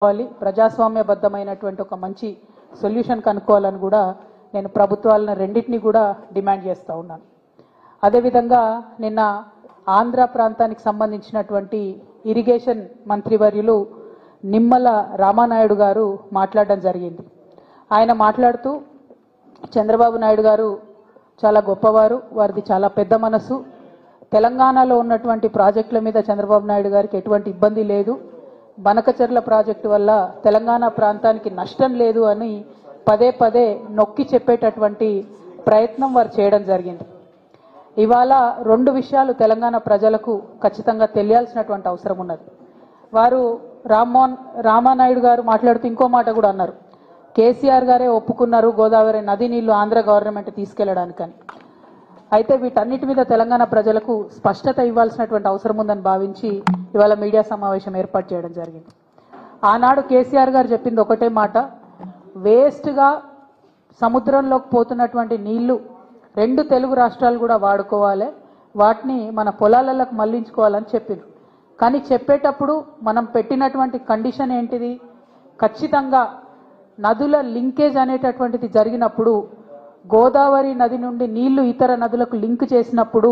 ప్రజాస్వామ్యబద్ధమైనటువంటి ఒక మంచి సొల్యూషన్ కనుక్కోవాలని కూడా నేను ప్రభుత్వాలను రెండింటిని కూడా డిమాండ్ చేస్తూ ఉన్నాను. అదేవిధంగా నిన్న ఆంధ్ర ప్రాంతానికి సంబంధించినటువంటి ఇరిగేషన్ మంత్రివర్యులు నిమ్మల రామానాయుడు గారు మాట్లాడడం జరిగింది. ఆయన మాట్లాడుతూ చంద్రబాబు నాయుడు గారు చాలా గొప్పవారు, వారిది చాలా పెద్ద మనసు, తెలంగాణలో ఉన్నటువంటి ప్రాజెక్టుల మీద చంద్రబాబు నాయుడు గారికి ఎటువంటి ఇబ్బంది లేదు, బనకచెర్ల ప్రాజెక్టు వల్ల తెలంగాణ ప్రాంతానికి నష్టం లేదు అని పదే పదే నొక్కి చెప్పేటటువంటి ప్రయత్నం వారు చేయడం జరిగింది. ఇవాళ రెండు విషయాలు తెలంగాణ ప్రజలకు ఖచ్చితంగా తెలియాల్సినటువంటి అవసరం ఉన్నది. వారు రామానాయుడు గారు మాట్లాడుతూ ఇంకో మాట కూడా అన్నారు, కేసీఆర్ గారే ఒప్పుకున్నారు గోదావరి నది నీళ్లు ఆంధ్ర గవర్నమెంట్ తీసుకెళ్లడానికని. అయితే వీటన్నిటి మీద తెలంగాణ ప్రజలకు స్పష్టత ఇవ్వాల్సినటువంటి అవసరం ఉందని భావించి ఇవాళ మీడియా సమావేశం ఏర్పాటు చేయడం జరిగింది. ఆనాడు కేసీఆర్ గారు చెప్పింది ఒకటే మాట, వేస్ట్గా సముద్రంలోకి పోతున్నటువంటి నీళ్లు రెండు తెలుగు రాష్ట్రాలు కూడా వాడుకోవాలి, వాటిని మన పొలాలకు మళ్లించుకోవాలని చెప్పింది. కానీ చెప్పేటప్పుడు మనం పెట్టినటువంటి కండిషన్ ఏంటిది, ఖచ్చితంగా నదుల లింకేజ్ అనేటటువంటిది జరిగినప్పుడు గోదావరి నది నుండి నీళ్లు ఇతర నదులకు లింక్ చేసినప్పుడు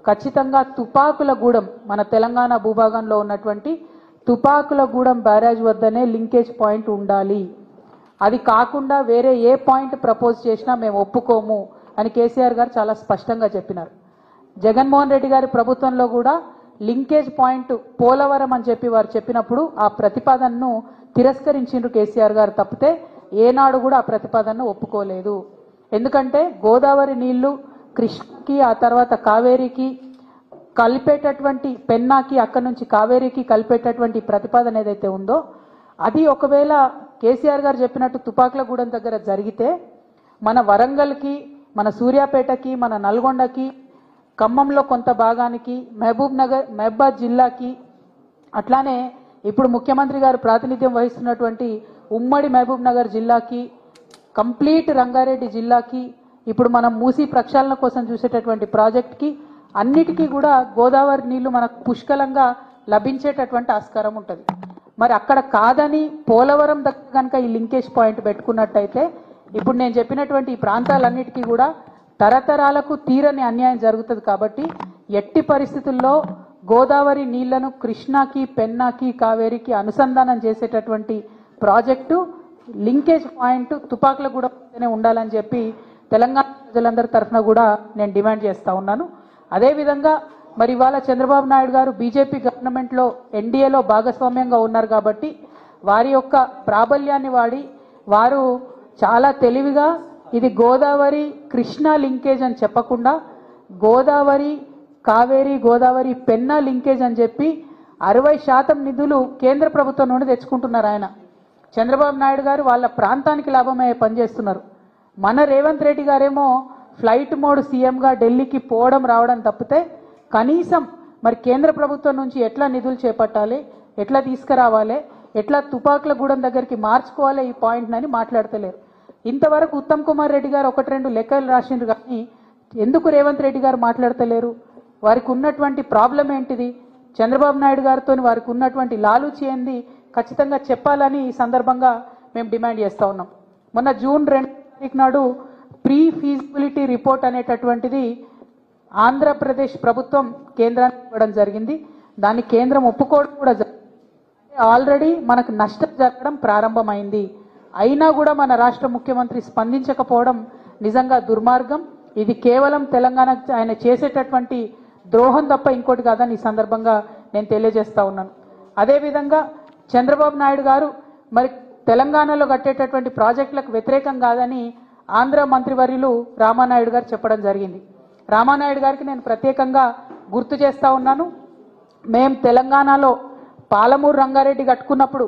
ఖచ్చితంగా తుపాకులగూడెం, మన తెలంగాణ భూభాగంలో ఉన్నటువంటి తుపాకులగూడెం బ్యారేజ్ వద్దనే లింకేజ్ పాయింట్ ఉండాలి, అది కాకుండా వేరే ఏ పాయింట్ ప్రపోజ్ చేసినా మేము ఒప్పుకోము అని కేసీఆర్ గారు చాలా స్పష్టంగా చెప్పినారు. జగన్మోహన్ రెడ్డి గారి ప్రభుత్వంలో కూడా లింకేజ్ పాయింట్ పోలవరం అని చెప్పి వారు చెప్పినప్పుడు ఆ ప్రతిపాదనను తిరస్కరించిండ్రు కేసీఆర్ గారు తప్పితే ఏనాడు కూడా ఆ ప్రతిపాదనను ఒప్పుకోలేదు. ఎందుకంటే గోదావరి నీళ్లు కృష్ణకి ఆ తర్వాత కావేరీకి కలిపేటటువంటి పెన్నాకి, అక్కడి నుంచి కావేరీకి కలిపేటటువంటి ప్రతిపాదన ఏదైతే ఉందో అది ఒకవేళ కేసీఆర్ గారు చెప్పినట్టు తుపాకులగూడెం దగ్గర జరిగితే మన వరంగల్కి, మన సూర్యాపేటకి, మన నల్గొండకి, ఖమ్మంలో కొంత భాగానికి, మహబూబాద్ జిల్లాకి, అట్లానే ఇప్పుడు ముఖ్యమంత్రి గారు ప్రాతినిధ్యం వహిస్తున్నటువంటి ఉమ్మడి మహబూబ్ నగర్ జిల్లాకి, కంప్లీట్ రంగారెడ్డి జిల్లాకి, ఇప్పుడు మనం మూసీ ప్రక్షాళన కోసం చూసేటటువంటి ప్రాజెక్ట్కి అన్నిటికీ కూడా గోదావరి నీళ్లు మనకు పుష్కలంగా లభించేటటువంటి ఆస్కారం ఉంటుంది. మరి అక్కడ కాదని పోలవరం దగ్గర కనుక ఈ లింకేజ్ పాయింట్ పెట్టుకున్నట్టయితే ఇప్పుడు నేను చెప్పినటువంటి ఈ ప్రాంతాలన్నిటికీ కూడా తరతరాలకు తీరని అన్యాయం జరుగుతుంది. కాబట్టి ఎట్టి పరిస్థితుల్లో గోదావరి నీళ్లను కృష్ణాకి, పెన్నాకి, కావేరికి అనుసంధానం చేసేటటువంటి ప్రాజెక్టు లింకేజ్ పాయింట్ తుపాకులగూడెంలోనే ఉండాలని చెప్పి తెలంగాణ ప్రజలందరి తరఫున కూడా నేను డిమాండ్ చేస్తూ ఉన్నాను. అదేవిధంగా మరి ఇవాళ చంద్రబాబు నాయుడు గారు బీజేపీ గవర్నమెంట్లో ఎన్డీఏలో భాగస్వామ్యంగా ఉన్నారు కాబట్టి వారి యొక్క ప్రాబల్యాన్ని వాడి వారు చాలా తెలివిగా ఇది గోదావరి కృష్ణా లింకేజ్ అని చెప్పకుండా గోదావరి కావేరి, గోదావరి పెన్నా లింకేజ్ అని చెప్పి 60% నిధులు కేంద్ర ప్రభుత్వం నుండి తెచ్చుకుంటున్నారు. ఆయన చంద్రబాబు నాయుడు గారు వాళ్ళ ప్రాంతానికి లాభమయ్యే పనిచేస్తున్నారు. మన రేవంత్ రెడ్డి గారేమో ఫ్లైట్ మోడ్ సీఎంగా ఢిల్లీకి పోవడం రావడం తప్పితే కనీసం మరి కేంద్ర ప్రభుత్వం నుంచి ఎట్లా నిధులు చేపట్టాలి, ఎట్లా తీసుకురావాలి, ఎట్లా తుపాకులగూడెం దగ్గరికి మార్చుకోవాలి ఈ పాయింట్ అని మాట్లాడతలేరు. ఇంతవరకు ఉత్తమ్ కుమార్ రెడ్డి గారు 1-2 లెక్కలు రాసిండ్రు కానీ ఎందుకు రేవంత్ రెడ్డి గారు మాట్లాడతలేరు? వారికి ఉన్నటువంటి ప్రాబ్లం ఏంటిది, చంద్రబాబు నాయుడు గారితో వారికి ఉన్నటువంటి లాలూచి ఏంది ఖచ్చితంగా చెప్పాలని ఈ సందర్భంగా మేము డిమాండ్ చేస్తూ ఉన్నాం. మొన్న జూన్ 2 నాడు ప్రీ ఫీజిబిలిటీ రిపోర్ట్ అనేటటువంటిది ఆంధ్రప్రదేశ్ ప్రభుత్వం కేంద్రానికి ఇవ్వడం జరిగింది. దాన్ని కేంద్రం ఒప్పుకోవడం కూడా జరిగింది. ఆల్రెడీ మనకు నష్టం జరగడం ప్రారంభమైంది. అయినా కూడా మన రాష్ట్ర ముఖ్యమంత్రి స్పందించకపోవడం నిజంగా దుర్మార్గం. ఇది కేవలం తెలంగాణ ఆయన చేసేటటువంటి ద్రోహం తప్ప ఇంకోటి కాదని ఈ సందర్భంగా నేను తెలియజేస్తా ఉన్నాను. అదేవిధంగా చంద్రబాబు నాయుడు గారు మరి తెలంగాణలో కట్టేటటువంటి ప్రాజెక్టులకు వ్యతిరేకం కాదని ఆంధ్ర మంత్రివర్యులు రామానాయుడు గారు చెప్పడం జరిగింది. రామానాయుడు గారికి నేను ప్రత్యేకంగా గుర్తు చేస్తా ఉన్నాను, మేము తెలంగాణలో పాలమూరు రంగారెడ్డి కట్టుకున్నప్పుడు,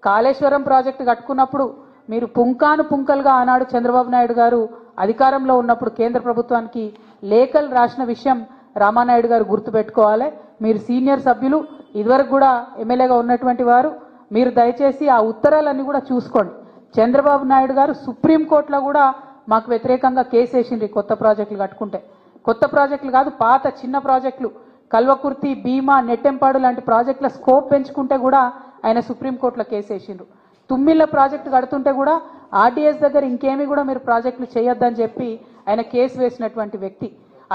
కాళేశ్వరం ప్రాజెక్టు కట్టుకున్నప్పుడు మీరు పుంకానుపుంకలుగా ఆనాడు చంద్రబాబు నాయుడు గారు అధికారంలో ఉన్నప్పుడు కేంద్ర ప్రభుత్వానికి లేఖలు రాసిన విషయం రామానాయుడు గారు గుర్తుపెట్టుకోవాలి. మీరు సీనియర్ సభ్యులు, ఇదివరకు కూడా ఎమ్మెల్యేగా ఉన్నటువంటి వారు, మీరు దయచేసి ఆ ఉత్తరాలన్నీ కూడా చూసుకోండి. చంద్రబాబు నాయుడు గారు సుప్రీంకోర్టులో కూడా మాకు వ్యతిరేకంగా కేసు వేసిండ్రు కొత్త ప్రాజెక్టులు కట్టుకుంటే. కొత్త ప్రాజెక్టులు కాదు, పాత చిన్న ప్రాజెక్టులు కల్వకుర్తి, భీమా, నెట్టెంపాడు లాంటి ప్రాజెక్టుల స్కోప్ పెంచుకుంటే కూడా ఆయన సుప్రీంకోర్టులో కేసు వేసిండ్రు. తుమ్మిళ్ళ ప్రాజెక్టు కడుతుంటే కూడా ఆర్డీఎస్ దగ్గర ఇంకేమీ కూడా మీరు ప్రాజెక్టులు చేయొద్దని చెప్పి ఆయన కేసు వేసినటువంటి వ్యక్తి.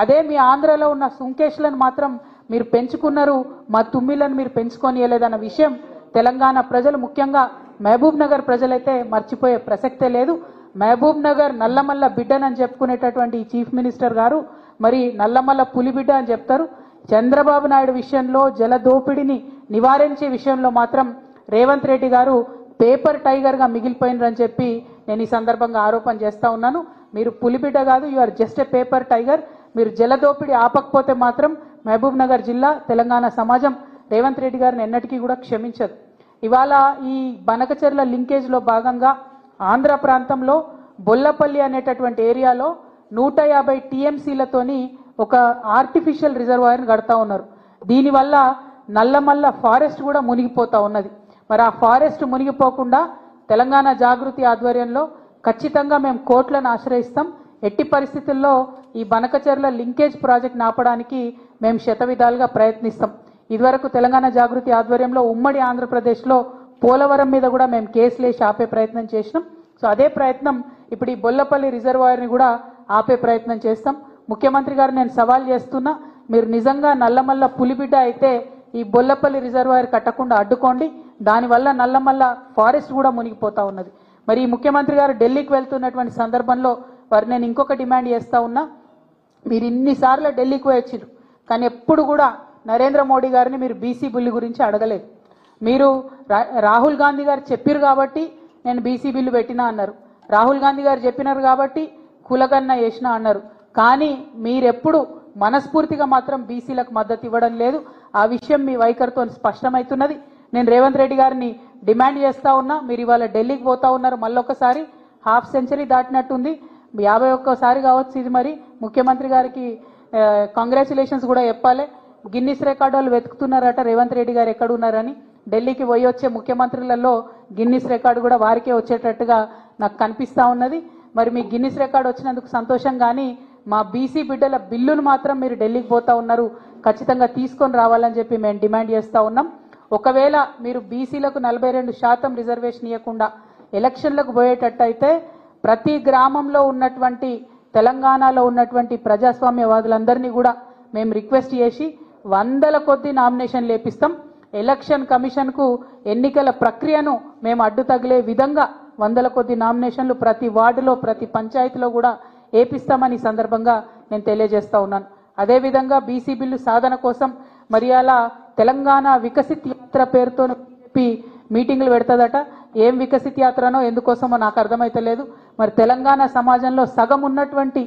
అదే మీ ఆంధ్రలో ఉన్న సుంకేష్లను మాత్రం మీరు పెంచుకున్నారు, మా తుమ్మిళ్ళను మీరు పెంచుకోనియలేదన్న విషయం తెలంగాణ ప్రజలు, ముఖ్యంగా మహబూబ్ నగర్ ప్రజలైతే మర్చిపోయే ప్రసక్తే లేదు. మహబూబ్ నగర్ నల్లమల్ల బిడ్డనని చెప్పుకునేటటువంటి ఈ చీఫ్ మినిస్టర్ గారు మరి నల్లమల్ల పులిబిడ్డ అని చెప్తారు. చంద్రబాబు నాయుడు విషయంలో, జల దోపిడీని నివారించే విషయంలో మాత్రం రేవంత్ రెడ్డి గారు పేపర్ టైగర్గా మిగిలిపోయినరని చెప్పి నేను ఈ సందర్భంగా ఆరోపణ చేస్తా ఉన్నాను. మీరు పులిబిడ్డ కాదు, you are just a paper tiger. మీరు జల దోపిడీ ఆపకపోతే మాత్రం మహబూబ్ నగర్ జిల్లా, తెలంగాణ సమాజం రేవంత్ రెడ్డి గారిని ఎన్నటికీ కూడా క్షమించదు. ఇవాళ ఈ బనకచెర్ల లింకేజ్లో భాగంగా ఆంధ్ర ప్రాంతంలో బొల్లపల్లి అనేటటువంటి ఏరియాలో 150 టీఎంసీలతోని ఒక ఆర్టిఫిషియల్ రిజర్వాయర్ని కడతా ఉన్నారు. దీనివల్ల నల్లమల్ల ఫారెస్ట్ కూడా మునిగిపోతా ఉన్నది. మరి ఆ ఫారెస్ట్ మునిగిపోకుండా తెలంగాణ జాగృతి ఆధ్వర్యంలో ఖచ్చితంగా మేము కోర్టులను ఆశ్రయిస్తాం. ఎట్టి పరిస్థితుల్లో ఈ బనకచెర్ల లింకేజ్ ప్రాజెక్ట్ ఆపడానికి మేము శతవిధాలుగా ప్రయత్నిస్తాం. ఇదివరకు తెలంగాణ జాగృతి ఆధ్వర్యంలో ఉమ్మడి ఆంధ్రప్రదేశ్లో పోలవరం మీద కూడా మేము కేసులు వేసి ఆపే ప్రయత్నం చేసినాం. సో అదే ప్రయత్నం ఇప్పుడు ఈ బొల్లపల్లి రిజర్వాయర్ని కూడా ఆపే ప్రయత్నం చేస్తాం. ముఖ్యమంత్రి గారు నేను సవాల్ చేస్తున్నా, మీరు నిజంగా నల్లమల్ల పులిబిడ్డ అయితే ఈ బొల్లపల్లి రిజర్వాయర్ కట్టకుండా అడ్డుకోండి. దానివల్ల నల్లమల్ల ఫారెస్ట్ కూడా మునిగిపోతా ఉన్నది. మరి ఈ ముఖ్యమంత్రి గారు ఢిల్లీకి వెళ్తున్నటువంటి సందర్భంలో వారు నేను ఇంకొక డిమాండ్ చేస్తా ఉన్నా, మీరు ఇన్నిసార్లు ఢిల్లీకి వచ్చిండ్రు కానీ ఎప్పుడు కూడా నరేంద్ర మోడీ గారిని మీరు బీసీ బిల్లు గురించి అడగలేదు. మీరు రాహుల్ గాంధీ గారు చెప్పారు కాబట్టి నేను బీసీ బిల్లు పెట్టినా అన్నారు, రాహుల్ గాంధీ గారు చెప్పినారు కాబట్టి కులగన్న వేసినా అన్నారు. కానీ మీరెప్పుడు మనస్ఫూర్తిగా మాత్రం బీసీలకు మద్దతు ఇవ్వడం లేదు. ఆ విషయం మీ వైఖరితో స్పష్టమవుతున్నది. నేను రేవంత్ రెడ్డి గారిని డిమాండ్ చేస్తా ఉన్నా, మీరు ఇవాళ ఢిల్లీకి పోతా ఉన్నారు, మళ్ళొకసారి హాఫ్ సెంచరీ దాటినట్టుంది, 51సారి కావచ్చు ఇది. మరి ముఖ్యమంత్రి గారికి కంగ్రాచులేషన్స్ కూడా చెప్పాలి. గిన్నిస్ రికార్డు వాళ్ళు వెతుకుతున్నారట రేవంత్ రెడ్డి గారు ఎక్కడ ఉన్నారని. ఢిల్లీకి పోయి వచ్చే ముఖ్యమంత్రులలో గిన్నిస్ రికార్డు కూడా వారికే వచ్చేటట్టుగా నాకు కనిపిస్తూ ఉన్నది. మరి మీ గిన్నిస్ రికార్డు వచ్చినందుకు సంతోషం, కానీ మా బీసీ బిడ్డల బిల్లును మాత్రం మీరు ఢిల్లీకి పోతా ఉన్నారు, ఖచ్చితంగా తీసుకొని రావాలని చెప్పి మేము డిమాండ్ చేస్తూ ఉన్నాం. ఒకవేళ మీరు బీసీలకు 42% రిజర్వేషన్ ఇవ్వకుండా ఎలక్షన్లకు పోయేటట్టయితే ప్రతి గ్రామంలో ఉన్నటువంటి తెలంగాణలో ఉన్నటువంటి ప్రజాస్వామ్యవాదులందరినీ కూడా మేము రిక్వెస్ట్ చేసి 100ల కొద్దీ నామినేషన్లు వేపిస్తాం. ఎలక్షన్ కమిషన్కు ఎన్నికల ప్రక్రియను మేము అడ్డు తగిలే విధంగా 100ల కొద్దీ నామినేషన్లు ప్రతి వార్డులో, ప్రతి పంచాయతీలో కూడా వేపిస్తామని సందర్భంగా నేను తెలియజేస్తా ఉన్నాను. అదేవిధంగా బీసీ బిల్లు సాధన కోసం మరి అలా తెలంగాణ వికసిత్ యాత్ర పేరుతో చెప్పి మీటింగులు పెడతాదట. ఏం వికసిత్ యాత్రనో ఎందుకోసమో నాకు అర్థమైతలేదు. మరి తెలంగాణ సమాజంలో సగం ఉన్నటువంటి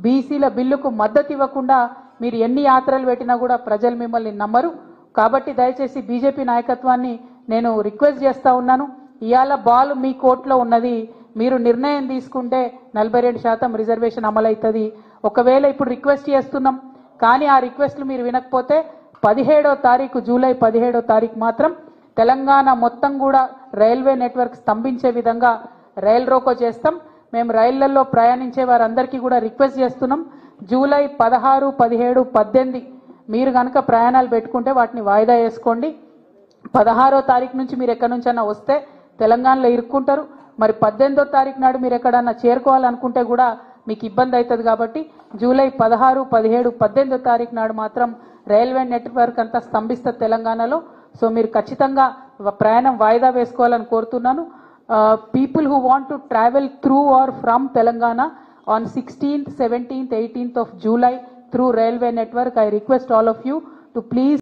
బీసీల బిల్లుకు మద్దతు ఇవ్వకుండా మీరు ఎన్ని యాత్రలు పెట్టినా కూడా ప్రజలు మిమ్మల్ని నమ్మరు. కాబట్టి దయచేసి బీజేపీ నాయకత్వాన్ని నేను రిక్వెస్ట్ చేస్తా ఉన్నాను, ఇవాళ బాల్ మీ కోర్టులో ఉన్నది, మీరు నిర్ణయం తీసుకుంటే 42% రిజర్వేషన్ అమలవుతుంది. ఒకవేళ ఇప్పుడు రిక్వెస్ట్ చేస్తున్నాం కానీ ఆ రిక్వెస్ట్లు మీరు వినకపోతే 17వ తారీఖు, జూలై 17వ తారీఖు మాత్రం తెలంగాణ మొత్తం కూడా రైల్వే నెట్వర్క్ స్తంభించే విధంగా రైల్ రోకో చేస్తాం. మేము రైళ్లలో ప్రయాణించే వారందరికీ కూడా రిక్వెస్ట్ చేస్తున్నాం, జూలై 16, 17, 18 మీరు కనుక ప్రయాణాలు పెట్టుకుంటే వాటిని వాయిదా వేసుకోండి. 16వ తారీఖు నుంచి మీరు ఎక్కడి నుంచైనా వస్తే తెలంగాణలో ఇరుక్కుంటారు. మరి 18వ తారీఖు నాడు మీరు ఎక్కడన్నా చేరుకోవాలనుకుంటే కూడా మీకు ఇబ్బంది అవుతుంది. కాబట్టి జూలై 16, 17, 18వ తారీఖు నాడు మాత్రం రైల్వే నెట్వర్క్ అంతా స్తంభిస్తుంది తెలంగాణలో. సో మీరు ఖచ్చితంగా ప్రయాణం వాయిదా వేసుకోవాలని కోరుతున్నాను. People who want to travel through or from Telangana on 16th, 17th, 18th of July through railway network, I request all of you to please